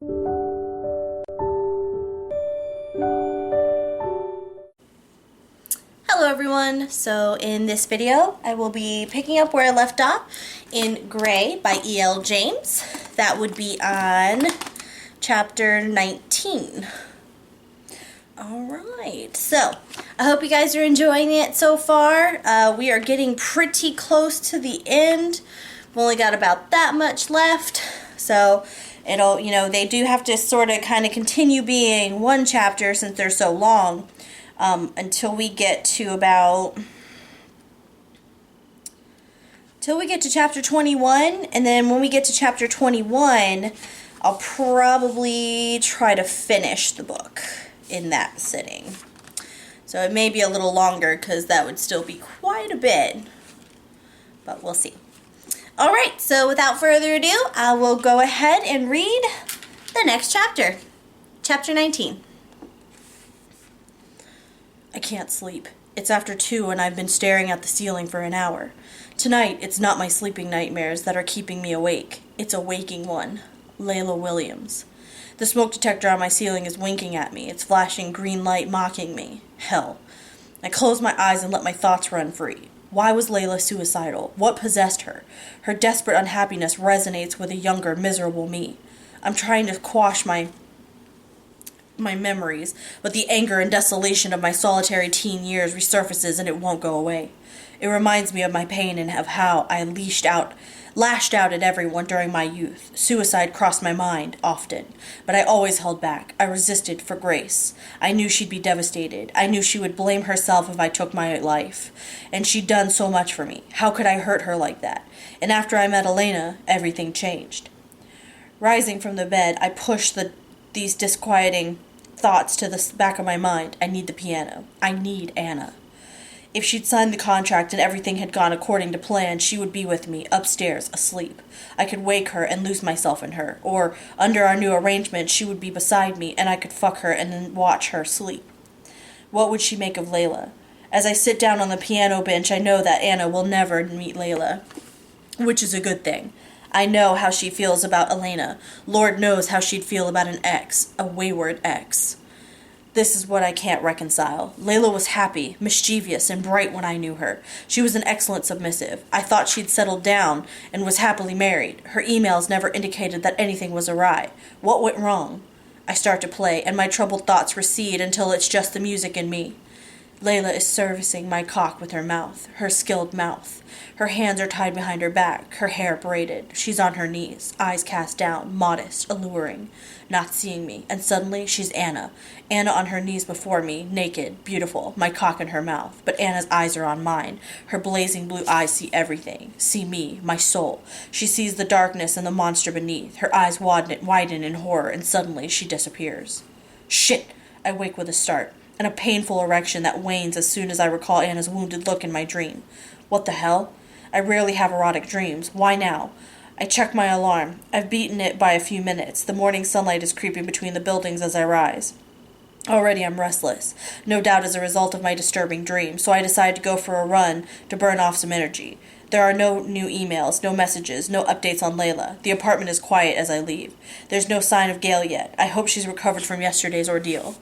Hello everyone, so in this video I will be picking up where I left off in Gray by E.L. James. That would be on chapter 19. Alright, so I hope you guys are enjoying it so far. We are getting pretty close to the end. We've only got about that much left, so it'll, they do have to sort of kind of continue being one chapter since they're so long. Until we get to chapter 21, and then when we get to chapter 21, I'll probably try to finish the book in that sitting. So it may be a little longer because that would still be quite a bit, but we'll see. Alright, so without further ado, I will go ahead and read the next chapter, chapter 19. I can't sleep. It's after 2 and I've been staring at the ceiling for an hour. Tonight, it's not my sleeping nightmares that are keeping me awake. It's a waking one. Layla Williams. The smoke detector on my ceiling is winking at me. It's flashing green light mocking me. Hell. I close my eyes and let my thoughts run free. Why was Layla suicidal? What possessed her? Her desperate unhappiness resonates with a younger, miserable me. I'm trying to quash my memories, but the anger and desolation of my solitary teen years resurfaces and it won't go away. It reminds me of my pain and of how I lashed out at everyone during my youth. Suicide crossed my mind, often, but I always held back. I resisted for Grace. I knew she'd be devastated. I knew she would blame herself if I took my life. And she'd done so much for me. How could I hurt her like that? And after I met Elena, everything changed. Rising from the bed, I pushed these disquieting thoughts to the back of my mind. I need the piano. I need Anna. If she'd signed the contract and everything had gone according to plan, she would be with me, upstairs, asleep. I could wake her and lose myself in her. Or, under our new arrangement, she would be beside me and I could fuck her and then watch her sleep. What would she make of Layla? As I sit down on the piano bench, I know that Anna will never meet Layla, which is a good thing. I know how she feels about Elena. Lord knows how she'd feel about an ex, a wayward ex. This is what I can't reconcile. Layla was happy, mischievous, and bright when I knew her. She was an excellent submissive. I thought she'd settled down and was happily married. Her emails never indicated that anything was awry. What went wrong? I start to play, and my troubled thoughts recede until it's just the music and me. Layla is servicing my cock with her mouth, her skilled mouth. Her hands are tied behind her back, her hair braided. She's on her knees, eyes cast down, modest, alluring, not seeing me. And suddenly, she's Anna. Anna on her knees before me, naked, beautiful, my cock in her mouth. But Anna's eyes are on mine. Her blazing blue eyes see everything, see me, my soul. She sees the darkness and the monster beneath. Her eyes widen in horror, and suddenly she disappears. Shit! I wake with a start, and a painful erection that wanes as soon as I recall Anna's wounded look in my dream. What the hell? I rarely have erotic dreams. Why now? I check my alarm. I've beaten it by a few minutes. The morning sunlight is creeping between the buildings as I rise. Already I'm restless, no doubt as a result of my disturbing dream, so I decide to go for a run to burn off some energy. There are no new emails, no messages, no updates on Layla. The apartment is quiet as I leave. There's no sign of Gail yet. I hope she's recovered from yesterday's ordeal.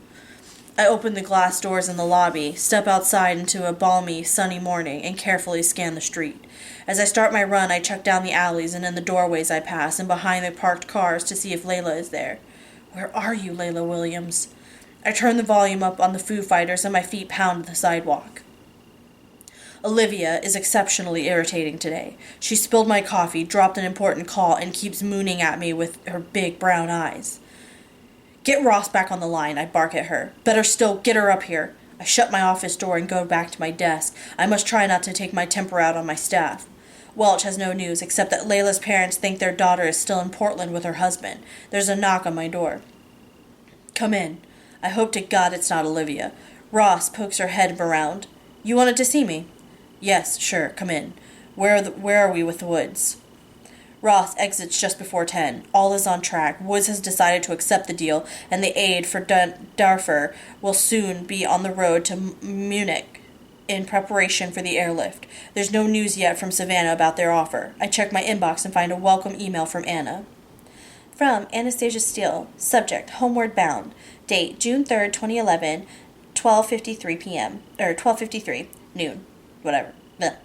I open the glass doors in the lobby, step outside into a balmy, sunny morning, and carefully scan the street. As I start my run, I check down the alleys and in the doorways I pass and behind the parked cars to see if Layla is there. Where are you, Layla Williams? I turn the volume up on the Foo Fighters and my feet pound the sidewalk. Olivia is exceptionally irritating today. She spilled my coffee, dropped an important call, and keeps mooning at me with her big brown eyes. Get Ross back on the line, I bark at her. Better still, get her up here. I shut my office door and go back to my desk. I must try not to take my temper out on my staff. Welch has no news, except that Layla's parents think their daughter is still in Portland with her husband. There's a knock on my door. Come in. I hope to God it's not Olivia. Ross pokes her head around. You wanted to see me? Yes, sure, come in. Where are we with the Woods? Ross exits just before 10. All is on track. Woods has decided to accept the deal, and the aide for Darfur will soon be on the road to Munich in preparation for the airlift. There's no news yet from Savannah about their offer. I check my inbox and find a welcome email from Anna. From Anastasia Steele. Subject, Homeward Bound. Date, June 3rd, 2011, 12:53 p.m. or 12:53 noon. Whatever. Bleh.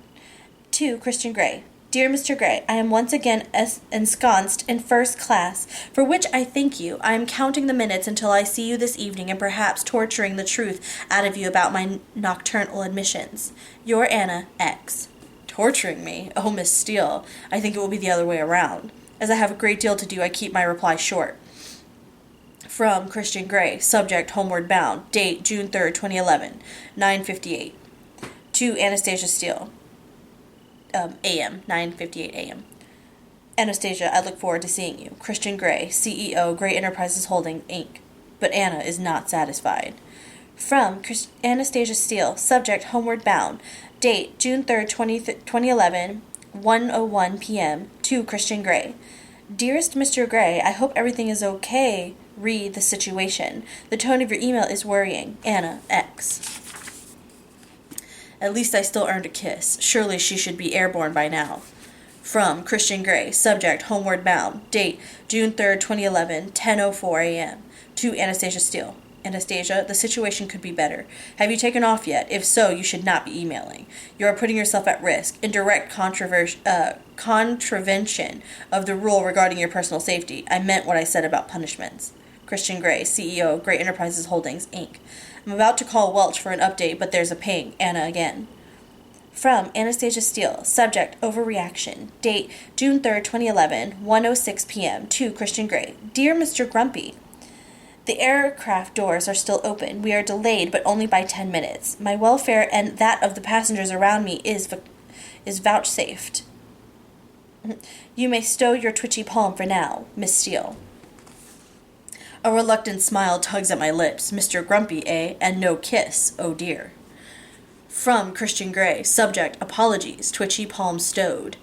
To Christian Grey. Dear Mr. Gray, I am once again ensconced in first class, for which I thank you. I am counting the minutes until I see you this evening and perhaps torturing the truth out of you about my nocturnal admissions. Your Anna, X. Torturing me? Oh, Miss Steele, I think it will be the other way around. As I have a great deal to do, I keep my reply short. From Christian Grey. Subject, Homeward Bound. Date, June 3rd, 2011, 9:58. To Anastasia Steele. A.M., 9:58 a.m. Anastasia, I look forward to seeing you. Christian Grey, CEO, Gray Enterprises Holdings, Inc. But Anna is not satisfied. From Anastasia Steele. Subject, Homeward Bound. Date, June 3rd, 2011, 1:01 p.m. To Christian Grey. Dearest Mr. Gray, I hope everything is okay. Read the situation. The tone of your email is worrying. Anna, X. At least I still earned a kiss. Surely she should be airborne by now. From Christian Grey. Subject, Homeward Bound. Date, June 3rd, 2011, 10:04 a.m. To Anastasia Steele. Anastasia, the situation could be better. Have you taken off yet? If so, you should not be emailing. You are putting yourself at risk, in direct contravention of the rule regarding your personal safety. I meant what I said about punishments. Christian Grey, CEO, Gray Enterprises Holdings, Inc. I'm about to call Welch for an update, but there's a ping. Anna again. From Anastasia Steele. Subject, Overreaction. Date, June 3rd, 2011, 1:06 p.m. To Christian Grey. Dear Mr. Grumpy, the aircraft doors are still open. We are delayed, but only by 10 minutes. My welfare and that of the passengers around me is vouchsafed. You may stow your twitchy palm for now, Miss Steele. A reluctant smile tugs at my lips. Mr. Grumpy, eh? And no kiss. Oh dear. From Christian Grey. Subject, Apologies. Twitchy palm stowed.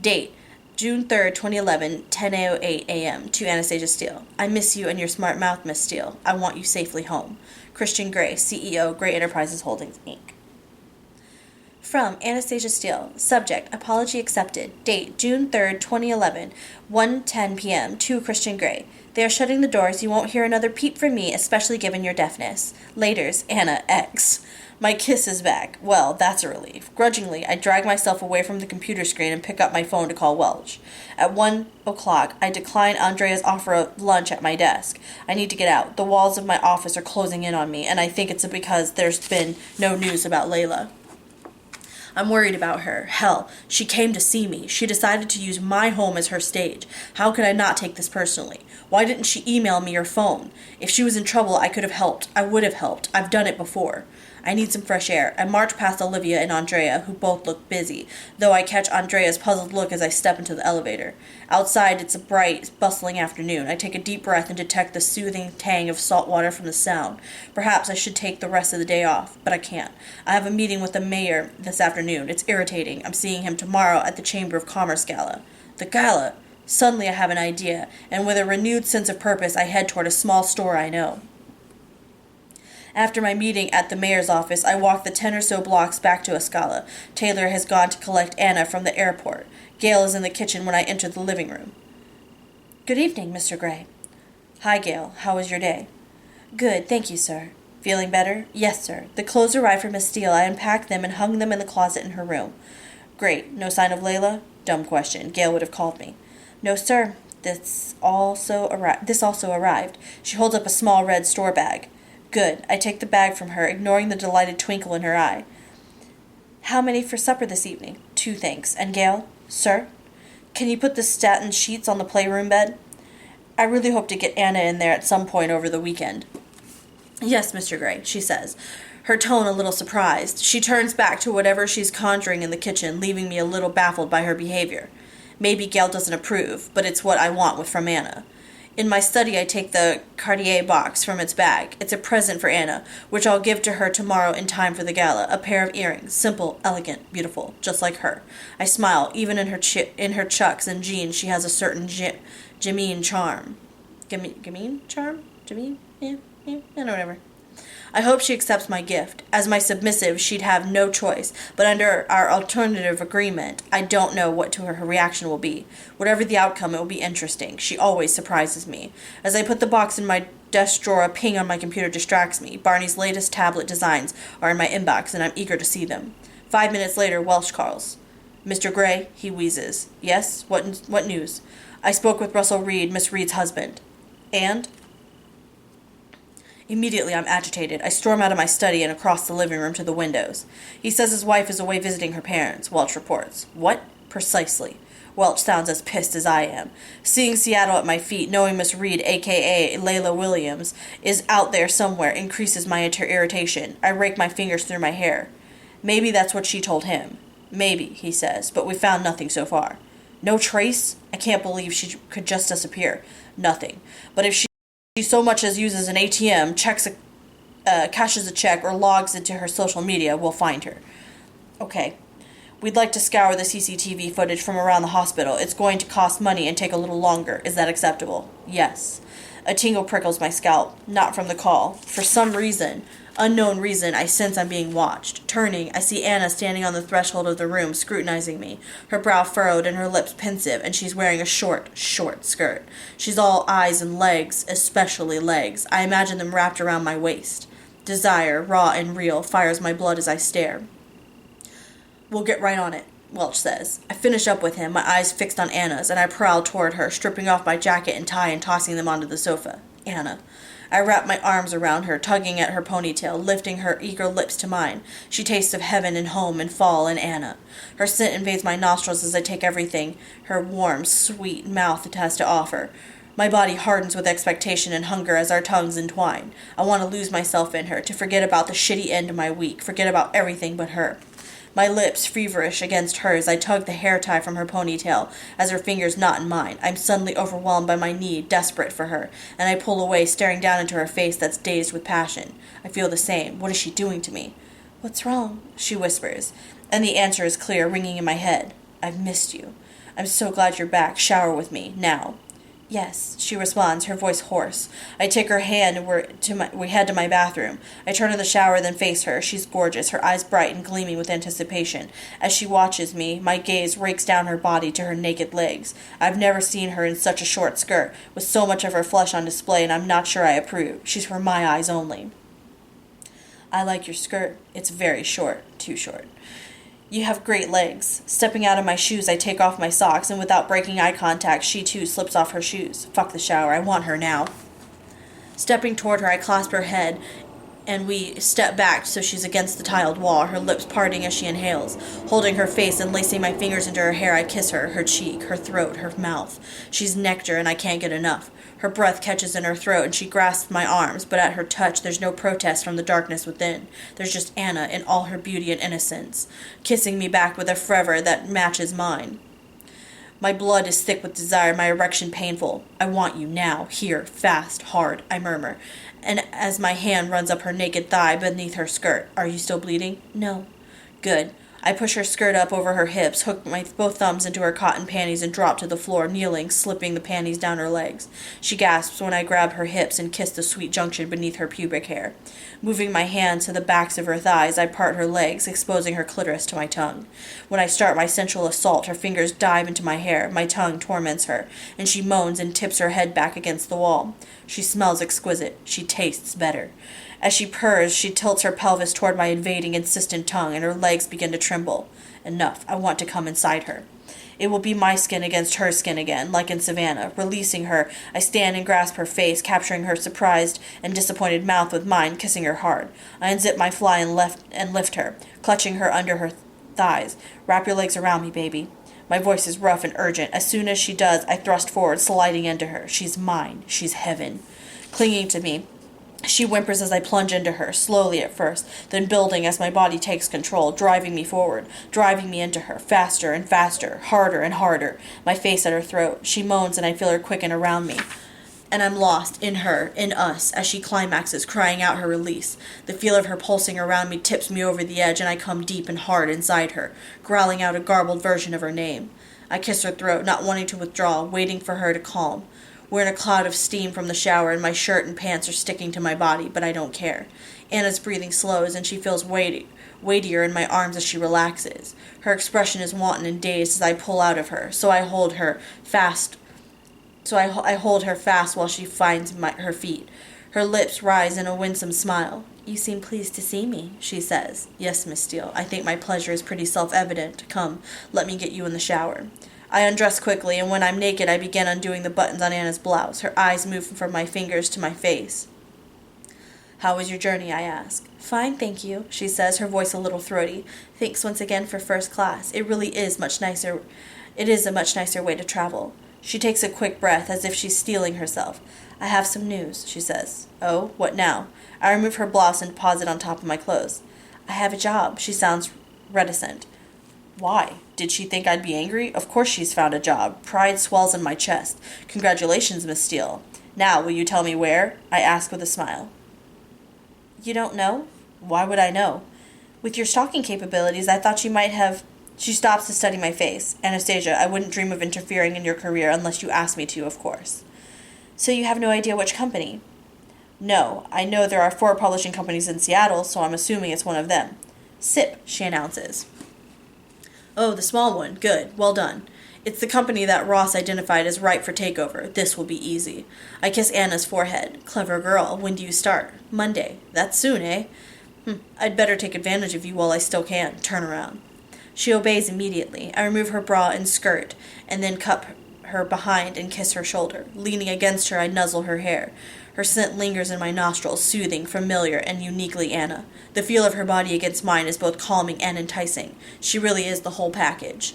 Date, June 3rd, 2011, 10:08 a.m. To Anastasia Steele. I miss you and your smart mouth, Miss Steele. I want you safely home. Christian Grey, CEO, Gray Enterprises Holdings, Inc. From Anastasia Steele. Subject, Apology accepted. Date, June 3rd, 2011, 1:10 p.m. To Christian Grey. They are shutting the doors. You won't hear another peep from me, especially given your deafness. Laters, Anna, X. My kiss is back. Well, that's a relief. Grudgingly, I drag myself away from the computer screen and pick up my phone to call Welch. At 1:00, I decline Andrea's offer of lunch at my desk. I need to get out. The walls of my office are closing in on me, and I think it's because there's been no news about Layla. I'm worried about her. Hell, she came to see me. She decided to use my home as her stage. How could I not take this personally? Why didn't she email me or phone? If she was in trouble, I could have helped. I would have helped. I've done it before. I need some fresh air. I march past Olivia and Andrea, who both look busy, though I catch Andrea's puzzled look as I step into the elevator. Outside, it's a bright, bustling afternoon. I take a deep breath and detect the soothing tang of salt water from the sound. Perhaps I should take the rest of the day off, but I can't. I have a meeting with the mayor this afternoon. It's irritating. I'm seeing him tomorrow at the Chamber of Commerce Gala. The gala! Suddenly I have an idea, and with a renewed sense of purpose, I head toward a small store I know. After my meeting at the mayor's office, I walk the 10 or so blocks back to Escala. Taylor has gone to collect Anna from the airport. Gail is in the kitchen when I enter the living room. Good evening, Mr. Gray. Hi, Gail. How was your day? Good, thank you, sir. Feeling better? Yes, sir. The clothes arrived from Miss Steele. I unpacked them and hung them in the closet in her room. Great. No sign of Layla? Dumb question. Gail would have called me. No, sir. This also arrived. She holds up a small red store bag. Good. I take the bag from her, ignoring the delighted twinkle in her eye. How many for supper this evening? 2, thanks. And Gail? Sir? Can you put the satin sheets on the playroom bed? I really hope to get Anna in there at some point over the weekend. Yes, Mr. Gray, she says, her tone a little surprised. She turns back to whatever she's conjuring in the kitchen, leaving me a little baffled by her behavior. Maybe Gail doesn't approve, but it's what I want from Anna. In my study, I take the Cartier box from its bag. It's a present for Anna, which I'll give to her tomorrow in time for the gala. A pair of earrings, simple, elegant, beautiful, just like her. I smile. Even in her chucks and jeans, she has a certain Jameen charm. Jameen charm? Jameen? Yeah, whatever. I hope she accepts my gift. As my submissive, she'd have no choice, but under our alternative agreement, I don't know what her reaction will be. Whatever the outcome, it will be interesting. She always surprises me. As I put the box in my desk drawer, a ping on my computer distracts me. Barney's latest tablet designs are in my inbox, and I'm eager to see them. 5 minutes later, Welch calls. "Mr. Gray," he wheezes. "Yes? What news?" "I spoke with Russell Reed, Miss Reed's husband." "And?" Immediately I'm agitated. I storm out of my study and across the living room to the windows. "He says his wife is away visiting her parents," Welch reports. "What?" "Precisely." Welch sounds as pissed as I am. Seeing Seattle at my feet, knowing Miss Reed, a.k.a. Layla Williams, is out there somewhere, increases my irritation. I rake my fingers through my hair. "Maybe that's what she told him." "Maybe," he says, "but we found nothing so far." "No trace?" I can't believe she could just disappear. "Nothing. But if she so much as uses an ATM, cashes a check, or logs into her social media, we'll find her." "Okay. We'd like to scour the CCTV footage from around the hospital. It's going to cost money and take a little longer. Is that acceptable?" "Yes." A tingle prickles my scalp. Not from the call. For some unknown reason, I sense I'm being watched. Turning, I see Anna standing on the threshold of the room, scrutinizing me, her brow furrowed and her lips pensive, and she's wearing a short skirt. She's all eyes and legs, especially legs. I imagine them wrapped around my waist. Desire, raw and real, fires my blood as I stare. "We'll get right on it," Welch says. I finish up with him, my eyes fixed on Anna's, and I prowl toward her, stripping off my jacket and tie and tossing them onto the sofa. Anna. I wrap my arms around her, tugging at her ponytail, lifting her eager lips to mine. She tastes of heaven and home and fall and Anna. Her scent invades my nostrils as I take everything her warm, sweet mouth has to offer. My body hardens with expectation and hunger as our tongues entwine. I want to lose myself in her, to forget about the shitty end of my week, forget about everything but her. My lips feverish against hers, I tug the hair tie from her ponytail as her fingers knot in mine. I'm suddenly overwhelmed by my need, desperate for her, and I pull away, staring down into her face that's dazed with passion. I feel the same. What is she doing to me? "What's wrong?" she whispers, and the answer is clear, ringing in my head. "I've missed you. I'm so glad you're back. Shower with me, now." "Yes," she responds, her voice hoarse. I take her hand and we head to my bathroom. I turn in the shower, then face her. She's gorgeous, her eyes bright and gleaming with anticipation. As she watches me, my gaze rakes down her body to her naked legs. I've never seen her in such a short skirt, with so much of her flesh on display, and I'm not sure I approve. She's for my eyes only. "I like your skirt. It's very short, too short." "You have great legs." Stepping out of my shoes, I take off my socks, and without breaking eye contact, she too slips off her shoes. Fuck the shower. I want her now. Stepping toward her, I clasp her head, and we step back so she's against the tiled wall, her lips parting as she inhales. Holding her face and lacing my fingers into her hair, I kiss her cheek, her throat, her mouth. She's nectar, and I can't get enough. Her breath catches in her throat, and she grasps my arms, but at her touch there's no protest from the darkness within. There's just Anna in all her beauty and innocence, kissing me back with a fervor that matches mine. My blood is thick with desire, my erection painful. "I want you now, here, fast, hard," I murmur, and as my hand runs up her naked thigh beneath her skirt. "Are you still bleeding?" "No." "Good." I push her skirt up over her hips, hook my both thumbs into her cotton panties, and drop to the floor, kneeling, slipping the panties down her legs. She gasps when I grab her hips and kiss the sweet junction beneath her pubic hair. Moving my hands to the backs of her thighs, I part her legs, exposing her clitoris to my tongue. When I start my sensual assault, her fingers dive into my hair, my tongue torments her, and she moans and tips her head back against the wall. She smells exquisite. She tastes better. As she purrs, she tilts her pelvis toward my invading, insistent tongue, and her legs begin to tremble. Enough. I want to come inside her. It will be my skin against her skin again, like in Savannah. Releasing her, I stand and grasp her face, capturing her surprised and disappointed mouth with mine, kissing her hard. I unzip my fly and lift her, clutching her under her thighs. "Wrap your legs around me, baby." My voice is rough and urgent. As soon as she does, I thrust forward, sliding into her. She's mine. She's heaven. Clinging to me, she whimpers as I plunge into her, slowly at first, then building as my body takes control, driving me forward, driving me into her, faster and faster, harder and harder, my face at her throat. She moans and I feel her quicken around me. And I'm lost in her, in us, as she climaxes, crying out her release. The feel of her pulsing around me tips me over the edge, and I come deep and hard inside her, growling out a garbled version of her name. I kiss her throat, not wanting to withdraw, waiting for her to calm. We're in a cloud of steam from the shower, and my shirt and pants are sticking to my body, but I don't care. Anna's breathing slows, and she feels weightier in my arms as she relaxes. Her expression is wanton and dazed as I pull out of her, so I hold her fast. I hold her fast while she finds her feet. Her lips rise in a winsome smile. "You seem pleased to see me," she says. "Yes, Miss Steele. I think my pleasure is pretty self-evident. Come, let me get you in the shower." I undress quickly, and when I'm naked, I begin undoing the buttons on Anna's blouse. Her eyes move from my fingers to my face. "How was your journey?" I ask. "Fine, thank you," she says, her voice a little throaty. "Thanks once again for first class. It really is much nicer. It is a much nicer way to travel." She takes a quick breath, as if she's steeling herself. "I have some news," she says. "Oh, what now?" I remove her blouse and deposit on top of my clothes. "I have a job." She sounds reticent. Why? Did she think I'd be angry? Of course she's found a job. Pride swells in my chest. "Congratulations, Miss Steele. Now, will you tell me where?" I ask with a smile. "You don't know?" "Why would I know?" "With your stalking capabilities, I thought you might have—" She stops to study my face. "Anastasia, I wouldn't dream of interfering in your career unless you asked me to, of course." "So you have no idea which company?" "No. I know there are 4 publishing companies in Seattle, so I'm assuming it's one of them." "SIP," she announces. "Oh, the small one. Good. Well done. It's the company that Ross identified as ripe for takeover. This will be easy." I kiss Anna's forehead. "Clever girl. When do you start?" "Monday." "That's soon, eh?" "I'd better take advantage of you while I still can. Turn around." She obeys immediately. I remove her bra and skirt, and then cup her behind and kiss her shoulder. Leaning against her, I nuzzle her hair. Her scent lingers in my nostrils, soothing, familiar, and uniquely Anna. The feel of her body against mine is both calming and enticing. She really is the whole package.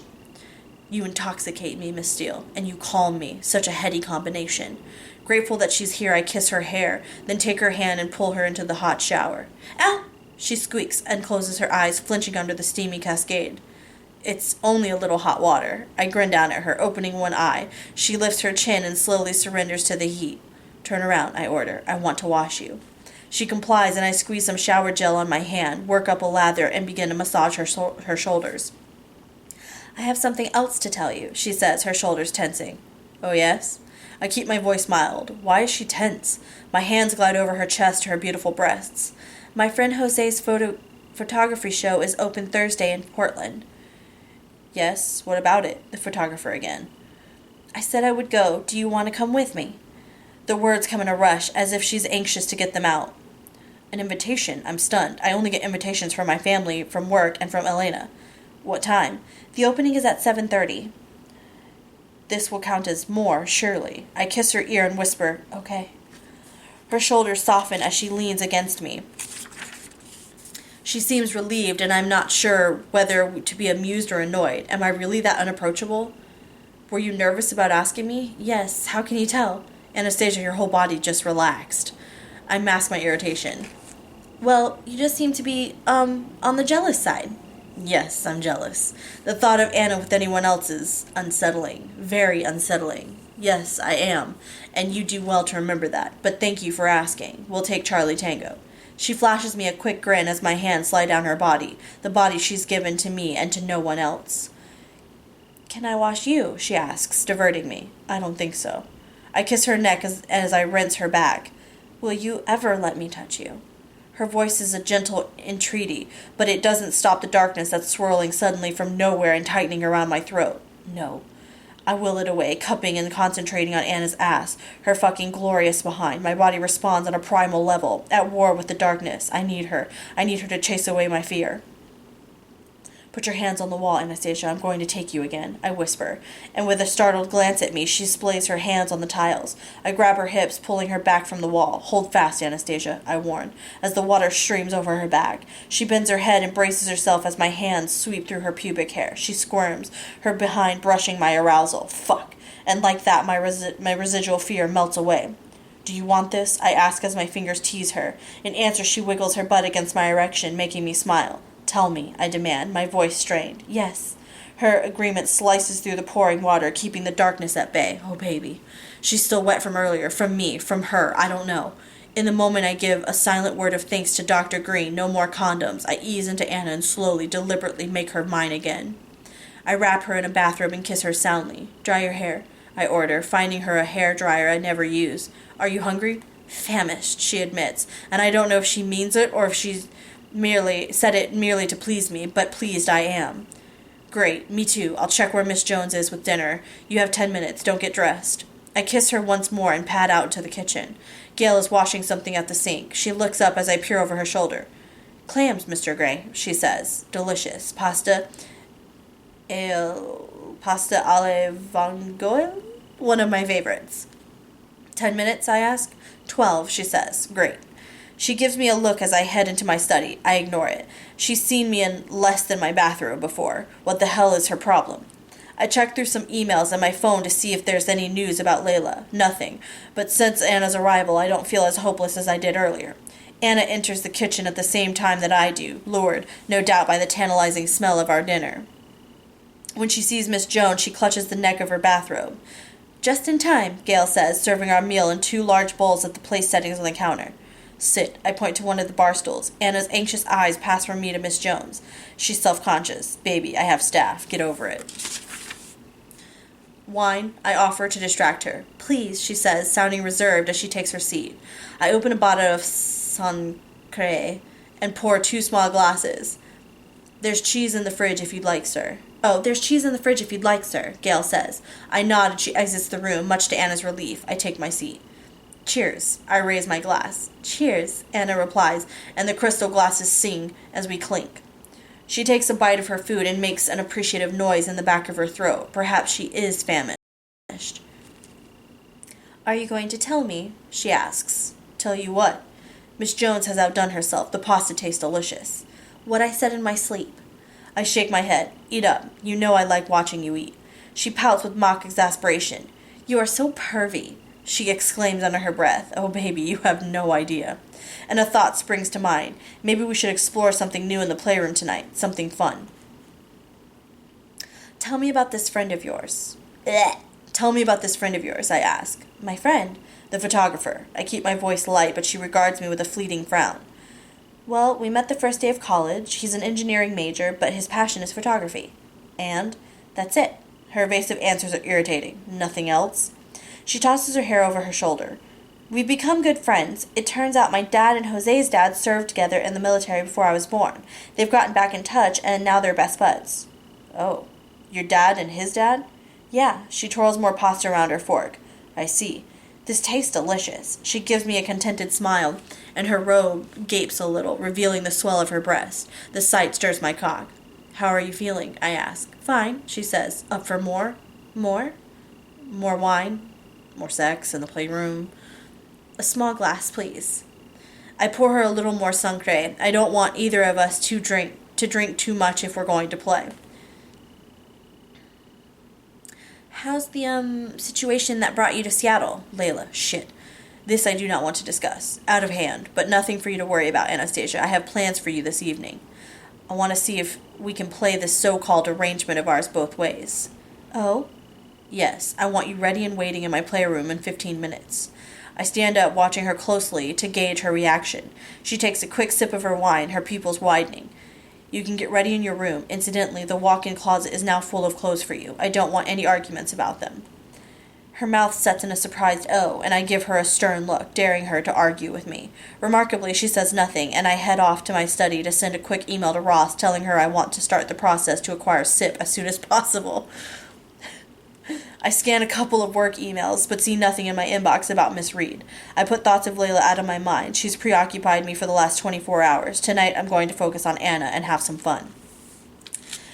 "You intoxicate me, Miss Steele, and you calm me. Such a heady combination." Grateful that she's here, I kiss her hair, then take her hand and pull her into the hot shower. "Ow!" She squeaks and closes her eyes, flinching under the steamy cascade. "It's only a little hot water." I grin down at her, opening one eye. She lifts her chin and slowly surrenders to the heat. "Turn around," I order. "I want to wash you." She complies, and I squeeze some shower gel on my hand, work up a lather, and begin to massage her shoulders. "I have something else to tell you," she says, her shoulders tensing. "Oh, yes?" I keep my voice mild. Why is she tense? My hands glide over her chest to her beautiful breasts. "My friend Jose's photography show is open Thursday in Portland." "Yes, what about it?" The photographer again. "I said I would go. Do you want to come with me?" The words come in a rush, as if she's anxious to get them out. "An invitation?" I'm stunned. I only get invitations from my family, from work, and from Elena. "What time?" "The opening is at 7:30. This will count as more, surely. I kiss her ear and whisper, "Okay." Her shoulders soften as she leans against me. She seems relieved, and I'm not sure whether to be amused or annoyed. Am I really that unapproachable? "Were you nervous about asking me?" "Yes. How can you tell?" "Anastasia, your whole body just relaxed." I mask my irritation. "Well, you just seem to be, on the jealous side." "Yes, I'm jealous. The thought of Anna with anyone else is unsettling. Very unsettling. Yes, I am. And you do well to remember that. But thank you for asking. We'll take Charlie Tango." She flashes me a quick grin as my hands slide down her body, the body she's given to me and to no one else. "Can I wash you?" she asks, diverting me. I don't think so. I kiss her neck as I rinse her back. "Will you ever let me touch you?" Her voice is a gentle entreaty, but it doesn't stop the darkness that's swirling suddenly from nowhere and tightening around my throat. No. I will it away, cupping and concentrating on Anna's ass, her fucking glorious behind. My body responds on a primal level, at war with the darkness. I need her. I need her to chase away my fear. "Put your hands on the wall, Anastasia. I'm going to take you again," I whisper, and with a startled glance at me, she splays her hands on the tiles. I grab her hips, pulling her back from the wall. "Hold fast, Anastasia," I warn, as the water streams over her back. She bends her head and braces herself as my hands sweep through her pubic hair. She squirms, her behind brushing my arousal. Fuck. And like that, my residual fear melts away. "Do you want this?" I ask as my fingers tease her. In answer, she wiggles her butt against my erection, making me smile. "Tell me," I demand, my voice strained. "Yes." Her agreement slices through the pouring water, keeping the darkness at bay. Oh, baby. She's still wet from earlier, from me, from her, I don't know. In the moment I give a silent word of thanks to Dr. Green, no more condoms. I ease into Anna and slowly, deliberately make her mine again. I wrap her in a bathrobe and kiss her soundly. "Dry your hair." I order, finding her a hairdryer I never use. Are you hungry? Famished, she admits, and I don't know if she means it or if she's merely said it merely to please me, but pleased I am. Great, me too. I'll check where Miss Jones is with dinner. You have 10 minutes. Don't get dressed. I kiss her once more and pad out to the kitchen. Gail is washing something at the sink. She looks up as I peer over her shoulder. Clams, Mr. Gray, she says. Delicious. Pasta alle vongole? One of my favorites. 10 minutes, I ask. 12, she says. Great. She gives me a look as I head into my study. I ignore it. She's seen me in less than my bathrobe before. What the hell is her problem? I check through some emails on my phone to see if there's any news about Layla. Nothing. But since Anna's arrival, I don't feel as hopeless as I did earlier. Anna enters the kitchen at the same time that I do, lured, no doubt, by the tantalizing smell of our dinner. When she sees Miss Jones, she clutches the neck of her bathrobe. Just in time, Gail says, serving our meal in 2 large bowls at the place settings on the counter. Sit. I point to one of the bar stools. Anna's anxious eyes pass from me to Miss Jones. She's self-conscious. Baby, I have staff. Get over it. Wine, I offer to distract her. Please, she says, sounding reserved as she takes her seat. I open a bottle of Sancre and pour 2 small glasses. There's cheese in the fridge if you'd like, sir. Oh, there's cheese in the fridge if you'd like, sir, Gail says. I nod and she exits the room, much to Anna's relief. I take my seat. Cheers. I raise my glass. Cheers, Anna replies, and the crystal glasses sing as we clink. She takes a bite of her food and makes an appreciative noise in the back of her throat. Perhaps she is famished. Are you going to tell me? She asks. Tell you what? Miss Jones has outdone herself. The pasta tastes delicious. What I said in my sleep. I shake my head. Eat up. You know I like watching you eat. She pouts with mock exasperation. You are so pervy, she exclaims under her breath. Oh, baby, you have no idea. And a thought springs to mind. Maybe we should explore something new in the playroom tonight. Something fun. Tell me about this friend of yours. Blech. Tell me about this friend of yours, I ask. My friend? The photographer. I keep my voice light, but she regards me with a fleeting frown. Well, we met the first day of college. He's an engineering major, but his passion is photography. And that's it. Her evasive answers are irritating. Nothing else? She tosses her hair over her shoulder. We've become good friends. It turns out my dad and Jose's dad served together in the military before I was born. They've gotten back in touch, and now they're best buds. Oh, your dad and his dad? Yeah, she twirls more pasta around her fork. I see. This tastes delicious. She gives me a contented smile, and her robe gapes a little, revealing the swell of her breast. The sight stirs my cock. How are you feeling? I ask. Fine, she says. Up for more? More? More wine? More sex in the playroom? A small glass, please. I pour her a little more Sancre. I don't want either of us to drink too much if we're going to play. How's the, situation that brought you to Seattle, Layla? Shit. This I do not want to discuss. Out of hand, but nothing for you to worry about, Anastasia. I have plans for you this evening. I want to see if we can play this so-called arrangement of ours both ways. Oh? Yes, I want you ready and waiting in my playroom in 15 minutes. I stand up, watching her closely to gauge her reaction. She takes a quick sip of her wine, her pupils widening. You can get ready in your room. Incidentally, the walk-in closet is now full of clothes for you. I don't want any arguments about them. Her mouth sets in a surprised O, and I give her a stern look, daring her to argue with me. Remarkably, she says nothing, and I head off to my study to send a quick email to Ross telling her I want to start the process to acquire SIP as soon as possible. I scan a couple of work emails, but see nothing in my inbox about Miss Reed. I put thoughts of Layla out of my mind. She's preoccupied me for the last 24 hours. Tonight I'm going to focus on Anna and have some fun.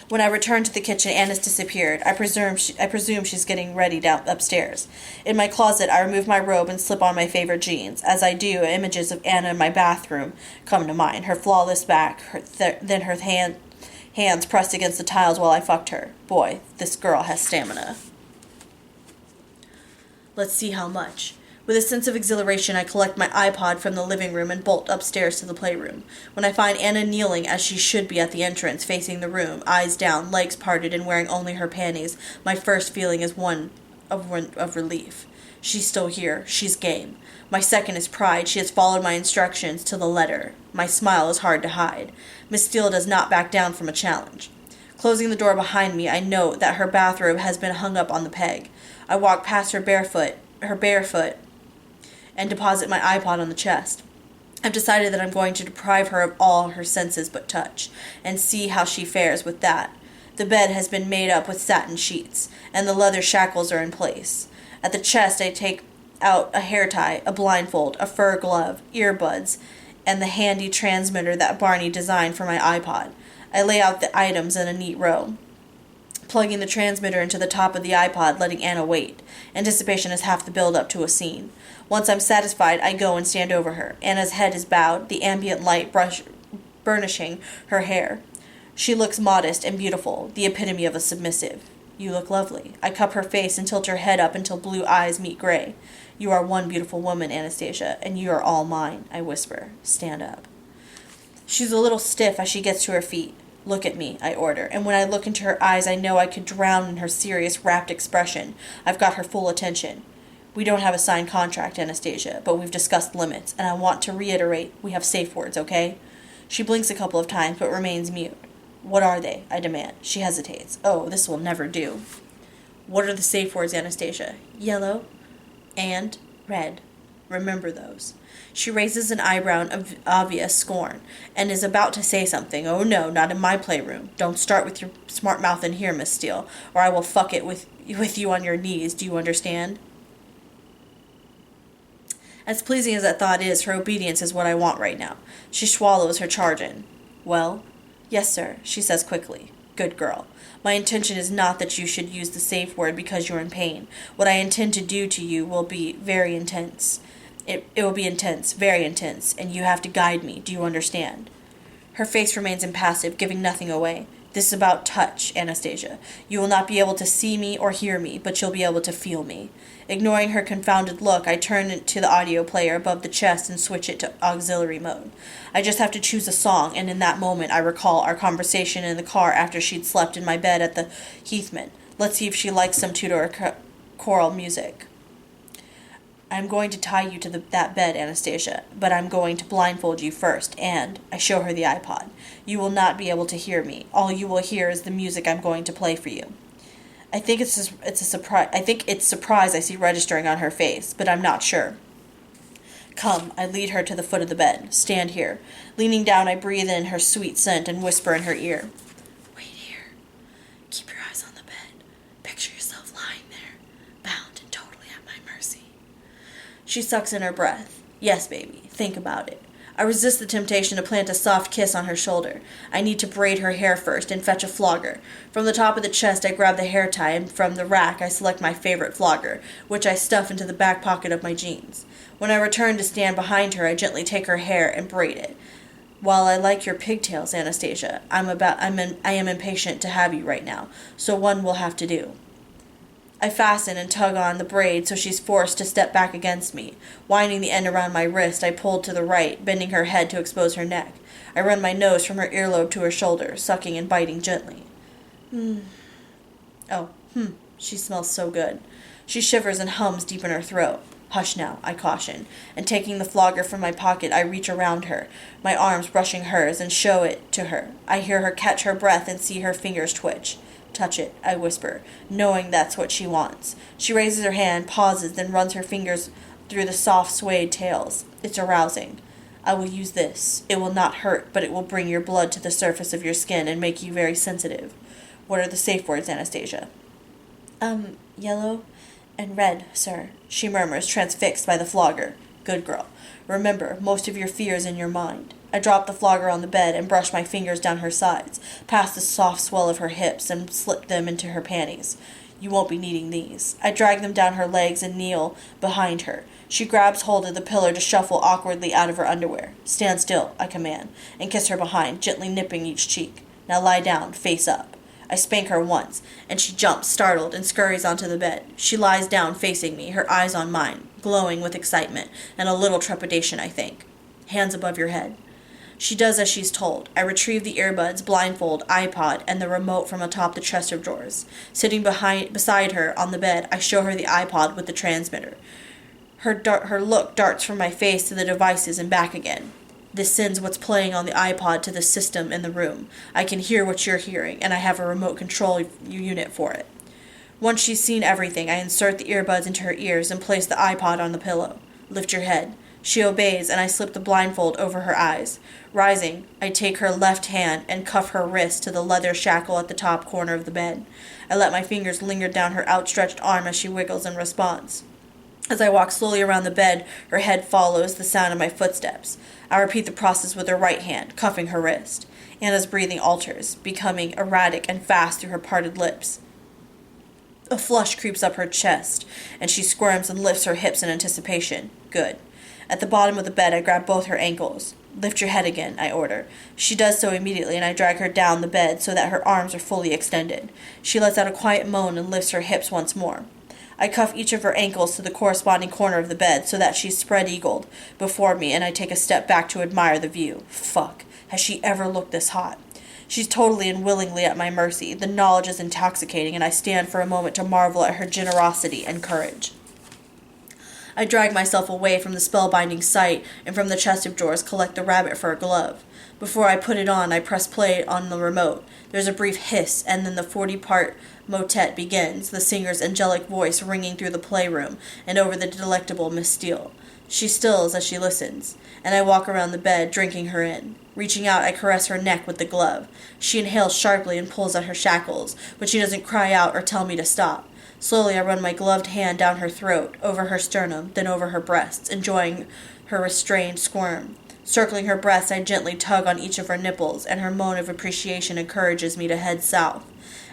When I return to the kitchen, Anna's disappeared. I presume she's getting ready down upstairs. In my closet, I remove my robe and slip on my favorite jeans. As I do, images of Anna in my bathroom come to mind. Her flawless back, then her hands pressed against the tiles while I fucked her. Boy, this girl has stamina. Let's see how much. With a sense of exhilaration, I collect my iPod from the living room and bolt upstairs to the playroom. When I find Anna kneeling as she should be at the entrance, facing the room, eyes down, legs parted, and wearing only her panties, my first feeling is one of relief. She's still here. She's game. My second is pride. She has followed my instructions to the letter. My smile is hard to hide. Miss Steele does not back down from a challenge. Closing the door behind me, I note that her bathrobe has been hung up on the peg. I walk past her barefoot, and deposit my iPod on the chest. I've decided that I'm going to deprive her of all her senses but touch, and see how she fares with that. The bed has been made up with satin sheets, and the leather shackles are in place. At the chest I take out a hair tie, a blindfold, a fur glove, earbuds, and the handy transmitter that Barney designed for my iPod. I lay out the items in a neat row, plugging the transmitter into the top of the iPod, letting Anna wait. Anticipation is half the build-up to a scene. Once I'm satisfied, I go and stand over her. Anna's head is bowed, the ambient light burnishing her hair. She looks modest and beautiful, the epitome of a submissive. You look lovely. I cup her face and tilt her head up until blue eyes meet gray. You are one beautiful woman, Anastasia, and you are all mine, I whisper. Stand up. She's a little stiff as she gets to her feet. Look at me, I order, and when I look into her eyes I know I could drown in her serious, rapt expression. I've got her full attention. We don't have a signed contract, Anastasia, but we've discussed limits, and I want to reiterate, we have safe words, okay? She blinks a couple of times, but remains mute. What are they? I demand. She hesitates. Oh, this will never do. What are the safe words, Anastasia? Yellow and red. Remember those. She raises an eyebrow in obvious scorn, and is about to say something. Oh no, not in my playroom. Don't start with your smart mouth in here, Miss Steele, or I will fuck it with you on your knees. Do you understand? As pleasing as that thought is, her obedience is what I want right now. She swallows her charge in. Well? Yes, sir, she says quickly. Good girl. My intention is not that you should use the safe word because you're in pain. What I intend to do to you will be very intense. It will be intense, very intense, and you have to guide me. Do you understand? Her face remains impassive, giving nothing away. This is about touch, Anastasia. You will not be able to see me or hear me, but you'll be able to feel me. Ignoring her confounded look, I turn to the audio player above the chest and switch it to auxiliary mode. I just have to choose a song, and in that moment I recall our conversation in the car after she'd slept in my bed at the Heathman. Let's see if she likes some Tudor choral music. I'm going to tie you to that bed, Anastasia, but I'm going to blindfold you first, and I show her the iPod. You will not be able to hear me. All you will hear is the music I'm going to play for you. I think it's a surprise. I think it's surprise I see registering on her face, but I'm not sure. Come, I lead her to the foot of the bed. Stand here. Leaning down, I breathe in her sweet scent and whisper in her ear. Wait here. Keep your eyes on the bed. Picture yourself lying there, bound and totally at my mercy. She sucks in her breath. Yes, baby. Think about it. I resist the temptation to plant a soft kiss on her shoulder. I need to braid her hair first and fetch a flogger. From the top of the chest I grab the hair tie, and from the rack I select my favorite flogger, which I stuff into the back pocket of my jeans. When I return to stand behind her, I gently take her hair and braid it. While I like your pigtails, Anastasia, I am impatient to have you right now, so one will have to do. I fasten and tug on the braid so she's forced to step back against me. Winding the end around my wrist, I pull to the right, bending her head to expose her neck. I run my nose from her earlobe to her shoulder, sucking and biting gently. She smells so good. She shivers and hums deep in her throat. Hush now, I caution, and taking the flogger from my pocket, I reach around her, my arms brushing hers, and show it to her. I hear her catch her breath and see her fingers twitch. Touch it, I whisper, knowing that's what she wants. She raises her hand, pauses, then runs her fingers through the soft suede tails. It's arousing. I will use this. It will not hurt, but it will bring your blood to the surface of your skin and make you very sensitive. What are the safe words, Anastasia? Yellow and red, sir, she murmurs, transfixed by the flogger. Good girl. Remember, most of your fear is in your mind. I drop the flogger on the bed and brush my fingers down her sides, past the soft swell of her hips, and slip them into her panties. You won't be needing these. I drag them down her legs and kneel behind her. She grabs hold of the pillar to shuffle awkwardly out of her underwear. Stand still, I command, and kiss her behind, gently nipping each cheek. Now lie down, face up. I spank her once, and she jumps, startled, and scurries onto the bed. She lies down, facing me, her eyes on mine, glowing with excitement, and a little trepidation, I think. Hands above your head. She does as she's told. I retrieve the earbuds, blindfold, iPod, and the remote from atop the chest of drawers. Sitting beside her on the bed, I show her the iPod with the transmitter. Her look darts from my face to the devices and back again. This sends what's playing on the iPod to the system in the room. I can hear what you're hearing, and I have a remote control unit for it. Once she's seen everything, I insert the earbuds into her ears and place the iPod on the pillow. Lift your head. She obeys, and I slip the blindfold over her eyes. Rising, I take her left hand and cuff her wrist to the leather shackle at the top corner of the bed. I let my fingers linger down her outstretched arm as she wiggles in response. As I walk slowly around the bed, her head follows the sound of my footsteps. I repeat the process with her right hand, cuffing her wrist. Anna's breathing alters, becoming erratic and fast through her parted lips. A flush creeps up her chest, and she squirms and lifts her hips in anticipation. Good. At the bottom of the bed, I grab both her ankles. Lift your head again, I order. She does so immediately, and I drag her down the bed so that her arms are fully extended. She lets out a quiet moan and lifts her hips once more. I cuff each of her ankles to the corresponding corner of the bed so that she's spread-eagled before me, and I take a step back to admire the view. Fuck. Has she ever looked this hot? She's totally and willingly at my mercy. The knowledge is intoxicating, and I stand for a moment to marvel at her generosity and courage. I drag myself away from the spellbinding sight and from the chest of drawers collect the rabbit fur glove. Before I put it on, I press play on the remote. There's a brief hiss, and then the 40-part motet begins, the singer's angelic voice ringing through the playroom and over the delectable Miss Steele. She stills as she listens, and I walk around the bed, drinking her in. Reaching out, I caress her neck with the glove. She inhales sharply and pulls at her shackles, but she doesn't cry out or tell me to stop. Slowly, I run my gloved hand down her throat, over her sternum, then over her breasts, enjoying her restrained squirm. Circling her breasts, I gently tug on each of her nipples, and her moan of appreciation encourages me to head south.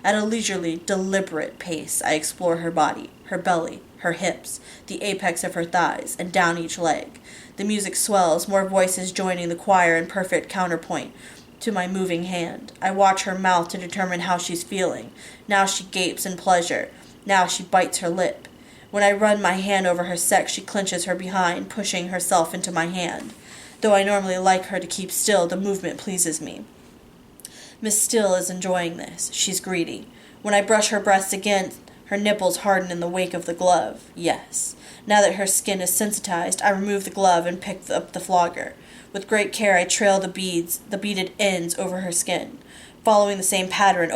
At a leisurely, deliberate pace, I explore her body, her belly, her hips, the apex of her thighs, and down each leg. The music swells, more voices joining the choir in perfect counterpoint to my moving hand. I watch her mouth to determine how she's feeling. Now she gapes in pleasure. Now she bites her lip. When I run my hand over her sex, she clenches her behind, pushing herself into my hand. Though I normally like her to keep still, the movement pleases me. Miss Steele is enjoying this. She's greedy. When I brush her breasts again, her nipples harden in the wake of the glove. Yes. Now that her skin is sensitized, I remove the glove and pick up the flogger. With great care, I trail the beaded ends over her skin, following the same pattern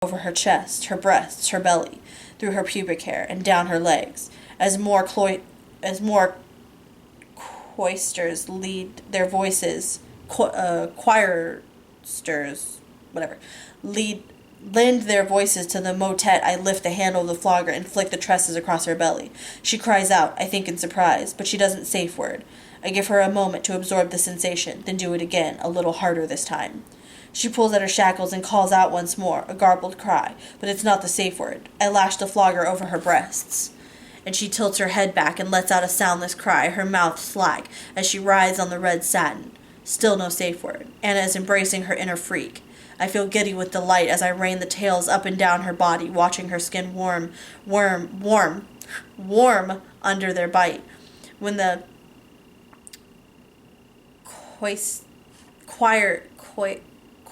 over her chest, her breasts, her belly, through her pubic hair, and down her legs. As more choristers lead their voices, lend their voices to the motet, I lift the handle of the flogger and flick the tresses across her belly. She cries out, I think in surprise, but she doesn't safe word. I give her a moment to absorb the sensation, then do it again, a little harder this time. She pulls at her shackles and calls out once more, a garbled cry, but it's not the safe word. I lash the flogger over her breasts, and she tilts her head back and lets out a soundless cry, her mouth slack, as she writhes on the red satin. Still no safe word. Anna is embracing her inner freak. I feel giddy with delight as I rain the tails up and down her body, watching her skin warm under their bite. When the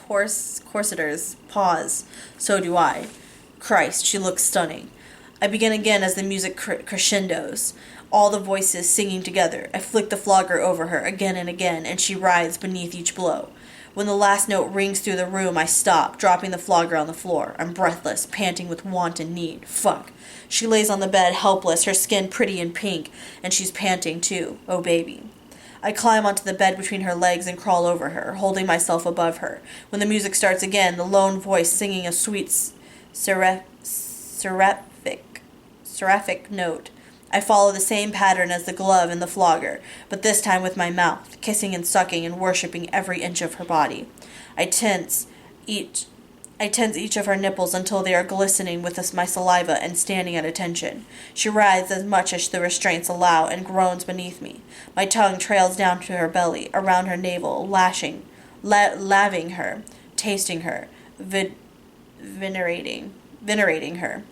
corseters pause, so do I. Christ, she looks stunning. I begin again as the music crescendos, all the voices singing together. I flick the flogger over her again and again, and she writhes beneath each blow. When the last note rings through the room, I stop, dropping the flogger on the floor. I'm breathless, panting with want and need. Fuck. She lays on the bed, helpless, her skin pretty and pink, and she's panting too. Oh, baby. I climb onto the bed between her legs and crawl over her, holding myself above her. When the music starts again, the lone voice singing a sweet seraphic note. I follow the same pattern as the glove and the flogger, but this time with my mouth, kissing and sucking and worshipping every inch of her body. I tense each of her nipples until they are glistening with my saliva and standing at attention. She writhes as much as the restraints allow and groans beneath me. My tongue trails down to her belly, around her navel, laving her, tasting her, venerating her.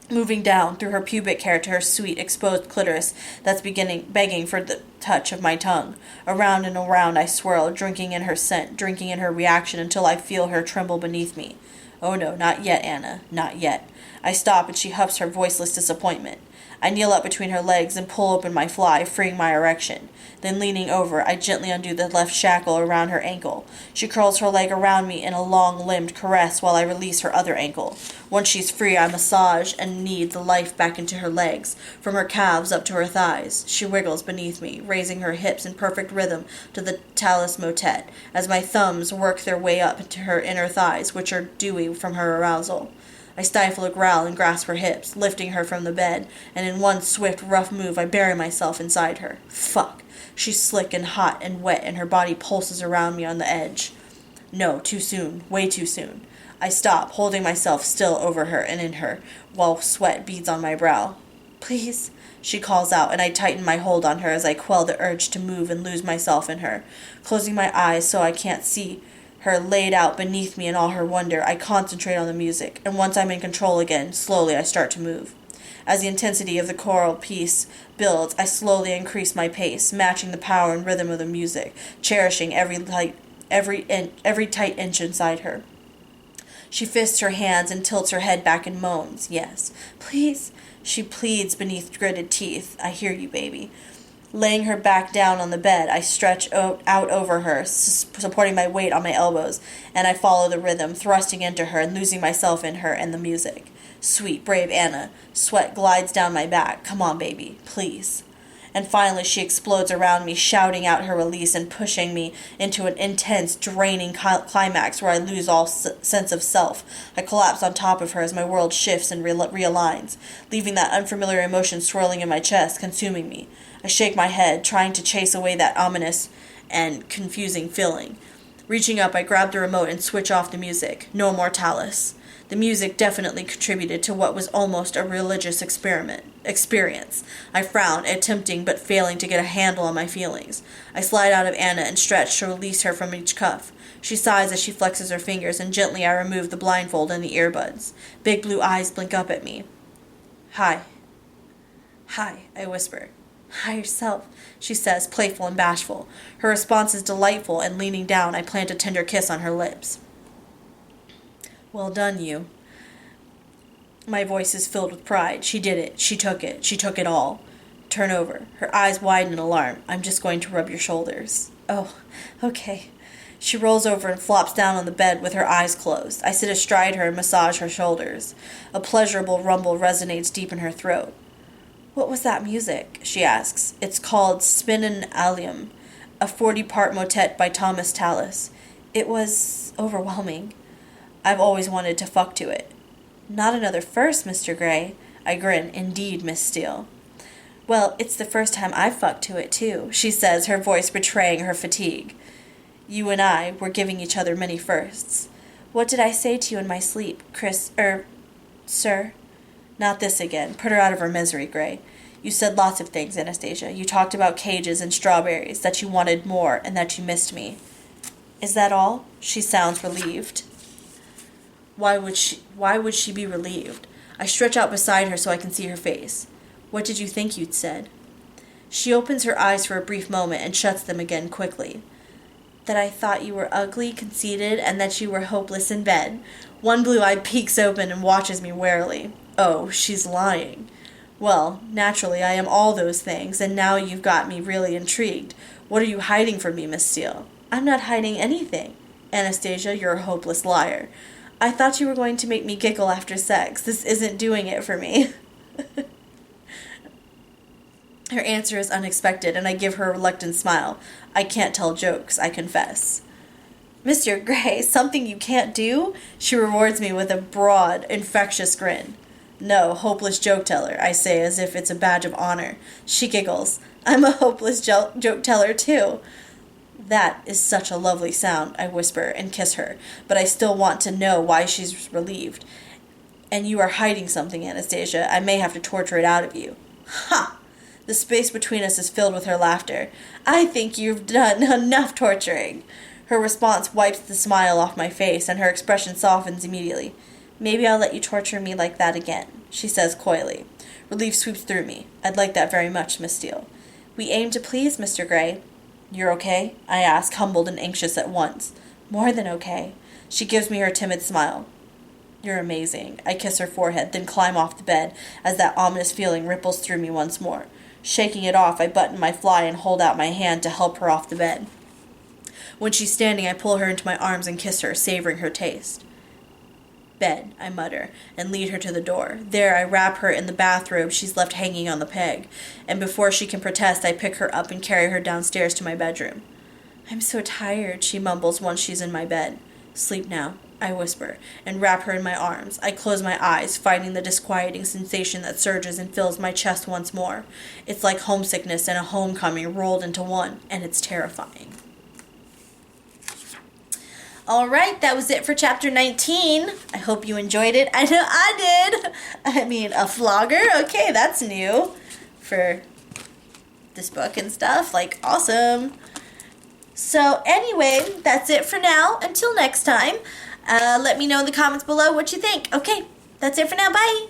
Moving down through her pubic hair to her sweet, exposed clitoris that's begging for the touch of my tongue. Around and around I swirl, drinking in her scent, drinking in her reaction until I feel her tremble beneath me. Oh no, not yet, Anna, not yet. I stop and she huffs her voiceless disappointment. I kneel up between her legs and pull open my fly, freeing my erection. Then leaning over, I gently undo the left shackle around her ankle. She curls her leg around me in a long-limbed caress while I release her other ankle. Once she's free, I massage and knead the life back into her legs, from her calves up to her thighs. She wiggles beneath me, raising her hips in perfect rhythm to the talus motet, as my thumbs work their way up into her inner thighs, which are dewy from her arousal. I stifle a growl and grasp her hips, lifting her from the bed, and in one swift, rough move I bury myself inside her. Fuck. She's slick and hot and wet, and her body pulses around me on the edge. No, too soon. Way too soon. I stop, holding myself still over her and in her, while sweat beads on my brow. Please, she calls out, and I tighten my hold on her as I quell the urge to move and lose myself in her. Closing my eyes so I can't see her laid out beneath me in all her wonder, I concentrate on the music, and once I'm in control again, slowly I start to move. As the intensity of the choral piece builds, I slowly increase my pace, matching the power and rhythm of the music, cherishing every tight inch inside her. She fists her hands and tilts her head back and moans. Yes, please, she pleads beneath gritted teeth. I hear you, baby. Laying her back down on the bed, I stretch out over her, supporting my weight on my elbows, and I follow the rhythm, thrusting into her and losing myself in her and the music. Sweet, brave Anna. Sweat glides down my back. Come on, baby, please. And finally she explodes around me, shouting out her release and pushing me into an intense, draining climax where I lose all sense of self. I collapse on top of her as my world shifts and realigns, leaving that unfamiliar emotion swirling in my chest, consuming me. I shake my head, trying to chase away that ominous and confusing feeling. Reaching up, I grab the remote and switch off the music. No more Talus. The music definitely contributed to what was almost a religious experience. I frown, attempting but failing to get a handle on my feelings. I slide out of Anna and stretch to release her from each cuff. She sighs as she flexes her fingers, and gently I remove the blindfold and the earbuds. Big blue eyes blink up at me. Hi. Hi, I whisper. Hi yourself, she says, playful and bashful. Her response is delightful, and leaning down, I plant a tender kiss on her lips. Well done, you. My voice is filled with pride. She did it. She took it. She took it all. Turn over. Her eyes widen in alarm. I'm just going to rub your shoulders. Oh, okay. She rolls over and flops down on the bed with her eyes closed. I sit astride her and massage her shoulders. A pleasurable rumble resonates deep in her throat. What was that music? She asks. It's called Spinen Allium, a 40-part motet by Thomas Tallis. It was overwhelming. I've always wanted to fuck to it. Not another first, Mr. Gray. I grin. Indeed, Miss Steele. Well, it's the first time I've fucked to it, too, she says, her voice betraying her fatigue. You and I were giving each other many firsts. What did I say to you in my sleep, sir? Not this again. Put her out of her misery, Gray. You said lots of things, Anastasia. You talked about cages and strawberries, that you wanted more, and that you missed me. Is that all? She sounds relieved. Why would she be relieved? I stretch out beside her so I can see her face. What did you think you'd said? She opens her eyes for a brief moment and shuts them again quickly. That I thought you were ugly, conceited, and that you were hopeless in bed. One blue eye peeks open and watches me warily. Oh, she's lying. Well, naturally, I am all those things, and now you've got me really intrigued. What are you hiding from me, Miss Steele? I'm not hiding anything. Anastasia, you're a hopeless liar. I thought you were going to make me giggle after sex. This isn't doing it for me. Her answer is unexpected, and I give her a reluctant smile. I can't tell jokes, I confess. Mr. Gray, something you can't do? She rewards me with a broad, infectious grin. No, hopeless joke teller, I say as if it's a badge of honor. She giggles. I'm a hopeless joke teller, too. That is such a lovely sound, I whisper and kiss her, but I still want to know why she's relieved. And you are hiding something, Anastasia. I may have to torture it out of you. Ha! The space between us is filled with her laughter. I think you've done enough torturing. Her response wipes the smile off my face, and her expression softens immediately. Maybe I'll let you torture me like that again, she says coyly. Relief sweeps through me. I'd like that very much, Miss Steele. We aim to please, Mr. Gray. You're okay? I ask, humbled and anxious at once. More than okay. She gives me her timid smile. You're amazing. I kiss her forehead, then climb off the bed as that ominous feeling ripples through me once more. Shaking it off, I button my fly and hold out my hand to help her off the bed. When she's standing, I pull her into my arms and kiss her, savoring her taste. Bed, I mutter, and lead her to the door. There, I wrap her in the bathrobe she's left hanging on the peg, and before she can protest, I pick her up and carry her downstairs to my bedroom. I'm so tired, she mumbles once she's in my bed. Sleep now, I whisper, and wrap her in my arms. I close my eyes, fighting the disquieting sensation that surges and fills my chest once more. It's like homesickness and a homecoming rolled into one, and it's terrifying. All right, that was it for chapter 19. I hope you enjoyed it. I know I did. I mean, a flogger? Okay, that's new for this book and stuff. Like, awesome. So anyway, that's it for now. Until next time, let me know in the comments below what you think. Okay, that's it for now. Bye.